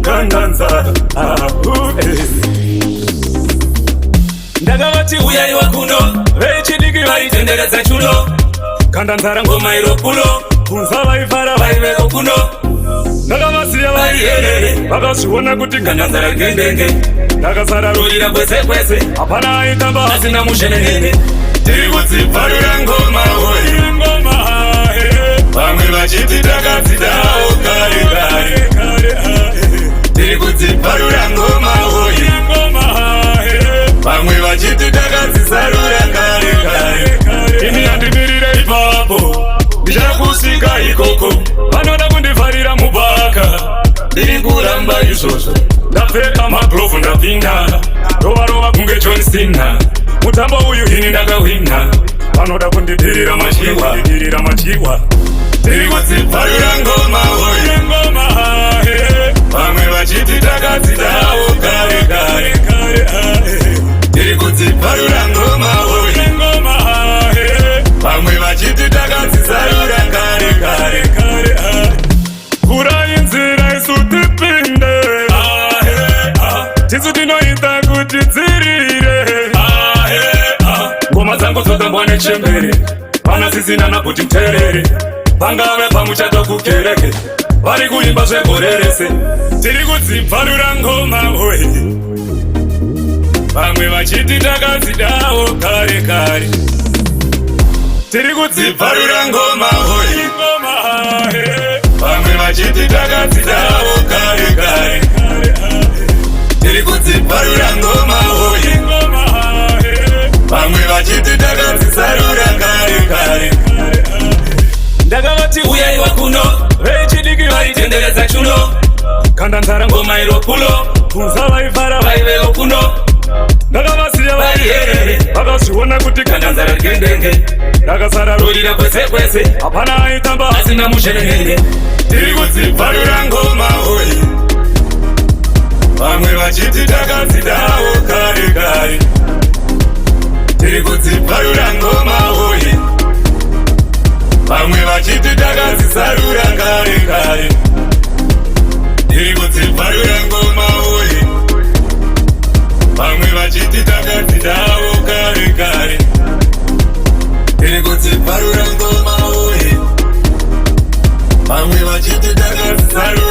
Kandanza ndakavati uyai wakuno vechidiki vaitenderedza chulo kandanzara ngoma irokulo kunza vaifara vaiveko kuno ndakavasiya vaiyerere vakazviona kuti kandanzara gendenge ndakasara rurira kwese kwese hapana aitamba asina mushenenene tiri kudzibvarura ngoma oyi ngoma vamwe vachiti takadzidawo kare kare tiri kudzibvarura ngoma oyi vamwe vachiti takadzisarura kare kare ini handimirire ipapo ndichakusvika ikoko vanoda kundivharira mubhaka ndiri kuramba izvozvo ndapfeka magrovhu ndapinda rovarova kunge John Cena mutambo uyu ini ndakahwina vanoda kundibirira machiwa tiri kudzibvarura ngoma oyi ngoma vamwe vachiti takadzidawo kare kare tiri kudzibvarura ngoma oyi ngoma vamwe vachiti takadzisarura kare kare kurai nzira isu tipinde tisu tinoita kuti dzirire ngoma dzangu dzotambwa nechembere pana sisina nakuti mterere pangave pamuchato kukereke vari kuimba zvegore rese tiri kudzibvarura ngoma oyi vamwe vachiti takadzidawo kare kare tiri kudzibvarura ngoma oyi vamwe vachiti takadzidawo kare kare tiri kudzibvarura ngoma oyi vamwe vachiti takadzisarura kare kare ndakavati uyai wakuno vechidiki vaitenderedza chulo kandanzara ngoma irokulo kunza vaifara vaiveko kuno ndakavasiya vaiyerere vakazviona kuti kandanzara gendenge ndakasara rurira kwese kwese hapana aitamba asina mushenenene tiri kudzibvarura ngoma oyi vamwe vachiti takadzidawo kare kare tiri kudzibvarura ngoma oyi vamwe vachiti takadzisarura kare kare tiri kudzibvarura ngoma oyi vamwe vachiti takadzidawo kare kare tiri kudzibvarura ngoma oyi vamwe vachiti takadzisarura